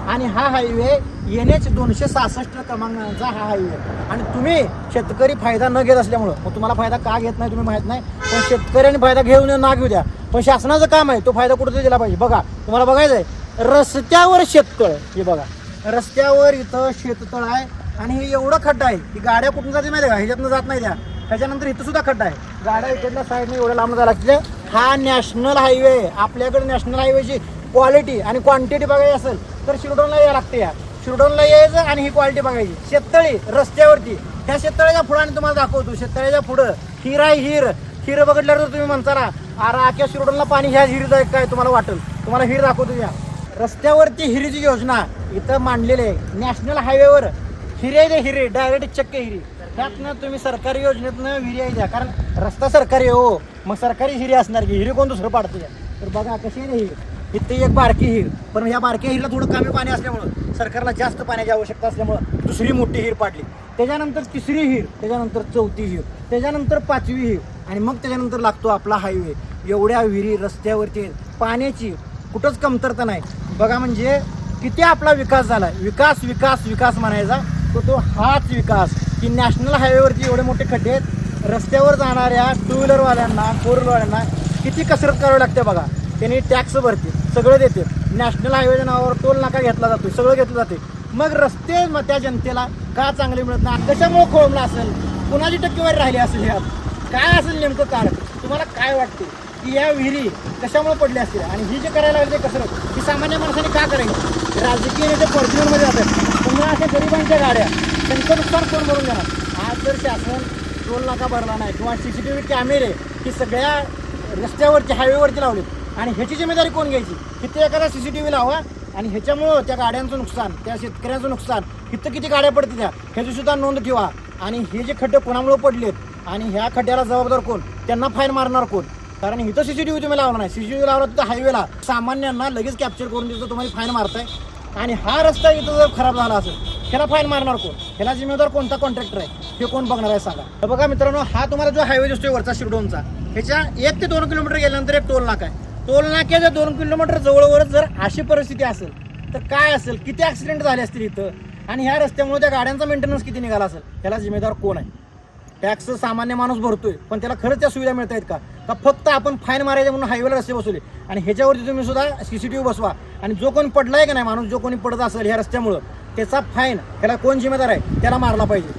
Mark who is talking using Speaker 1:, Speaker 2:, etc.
Speaker 1: आणि हा highway NH 266 क्रमांकाचा हा हायवे आणि तुम्ही शेतकरी फायदा न घेत असल्यामुळं, मग तुम्हाला फायदा का घेत नाही तुम्ही माहित नाही, पण शेतकऱ्यांनी फायदा घेऊन ना घेऊ द्या, पण शासनाचं काम आहे तो फायदा कुठेतरी दिला पाहिजे. बघा तुम्हाला बघायचं आहे रस्त्यावर शेततळ, हे बघा रस्त्यावर इथं शेततळ आहे आणि हे एवढं खड्डा आहे की गाड्या कुठून जाते माहिती आहे का, ह्याच्यातनं जात नाही त्या. त्याच्यानंतर इथं सुद्धा खड्डा आहे, गाड्या इकडल्या साईडने एवढ्या लांब जायला लागते. हा नॅशनल हायवे, आपल्याकडे नॅशनल हायवेची क्वालिटी आणि क्वांटिटी बघायची असेल तर शिरडोनला यायला लागते. या शिरडोनला यायचं आणि ही क्वालिटी बघायची. शेततळी रस्त्यावरती, ह्या शेततळ्याच्या पुढं आणि तुम्हाला दाखवतो, शेततळ्याच्या पुढं हिर आहे. हिर बघितल्यावर तुम्ही म्हणताना अरे आख्या शिरडोनला पाणी ह्या हिरीत आहे काय तुम्हाला वाटेल. तुम्हाला हिर दाखवतो. या रस्त्यावरती हिरीची योजना इथं मांडलेली आहे. नॅशनल हायवेवर हिरे आहे, हिरे डायरेक्ट चक्क हिरी. त्यातनं तुम्ही सरकारी योजनेतनं विहिरी आहे द्या, कारण रस्ता सरकारी हो, मग सरकारी हिरी असणार की हिरी कोण दुसरं पाडतं. तर बघा कशी आहे हिर, इथे एक बारकी हिर, पण या बारक्या हिरला थोडं कमी पाणी असल्यामुळं सरकारला जास्त पाण्याची आवश्यकता असल्यामुळं दुसरी मोठी हिर पाडली. त्याच्यानंतर तिसरी हिर, त्याच्यानंतर चौथी हिर, त्याच्यानंतर पाचवी हिर आणि मग त्याच्यानंतर लागतो आपला हायवे. एवढ्या विहिरी रस्त्यावरती, पाण्याची कुठंच कमतरता नाही. बघा म्हणजे किती आपला विकास झाला. विकास विकास विकास म्हणायचा तो हाच विकास की नॅशनल हायवेवरती एवढे मोठे खड्डे आहेत. रस्त्यावर जाणाऱ्या टू व्हीलरवाल्यांना, फोर व्हीलरवाल्यांना किती कसरत करावी लागते बघा. त्यांनी टॅक्स भरते, सगळं देते. नॅशनल हायवेच्या नावावर टोल नाका घेतला जातो, सगळं घेतलं जाते. मग रस्ते मग त्या जनतेला का चांगले मिळत नाही, कशामुळे खोळंबला असेल, कुणाची टक्केवारी राहिली असेल, ह्यात काय असेल नेमकं कारण. तुम्हाला काय वाटते की या विहिरी कशामुळे पडल्या असतील आणि ही जे करायला लागली ते कसरत ही सामान्य माणसाने का करायची. राजकीय नेते फॉर्च्युनरमध्ये जातात, पुन्हा अशा गरिबांच्या गाड्या, त्यांचं नुकसान कोण भरून देणार. आज जर शासन टोल नाका भरला नाही किंवा CCTV कॅमेरे ही सगळ्या रस्त्यावरती हायवेवरती लावले आणि ह्याची जिम्मेदारी कोण घ्यायची. तिथे एखादा CCTV लावा आणि ह्याच्यामुळं त्या गाड्यांचं नुकसान, त्या शेतकऱ्यांचं नुकसान, इथं किती गाड्या पडतील त्या ह्याची सुद्धा नोंद ठेवा. आणि हे जे खड्डे कोणामुळे पडलेत आणि ह्या खड्ड्याला जबाबदार कोण, त्यांना फाईन मारणार कोण. कारण इथं CCTV तुम्ही लावला नाही, CCTV लावला तिथं हायवेला सामान्यांना लगेच कॅप्चर करून देतो, तुम्हाला फाईन मारताय. आणि हा रस्ता इथं जर खराब झाला असेल ह्याला फाईन मारणार कोण, ह्याला जिम्मेदार कोणता कॉन्ट्रॅक्टर आहे हे कोण बघणार आहे सांगा. तर बघा मित्रांनो, हा तुम्हाला जो हायवे दिसतोय वरचा शिरडोनचा, ह्याच्या 1 ते 2 किलोमीटर गेल्यानंतर एक टोल नाका आहे. टोल नाक्याच्या 2 किलोमीटर जवळवरच जर अशी परिस्थिती असेल तर काय असेल, किती ऍक्सिडेंट झाले असतील इथं. आणि ह्या रस्त्यामुळे त्या गाड्यांचा मेंटेनन्स किती निघाला असेल, ह्याला जिम्मेदार कोण आहे. टॅक्स सामान्य माणूस भरतोय, पण त्याला खरंच त्या सुविधा मिळत आहेत का फक्त आपण फाईन मारायचे म्हणून हायवेला रस्ते बसवले. आणि ह्याच्यावरती तुम्ही सुद्धा CCTV बसवा आणि जो कोणी पडलाय का नाही माणूस, जो कोणी पडत असेल ह्या रस्त्यामुळं, त्याचा फाईन, त्याला कोण जिम्मेदार आहे त्याला मारला पाहिजे.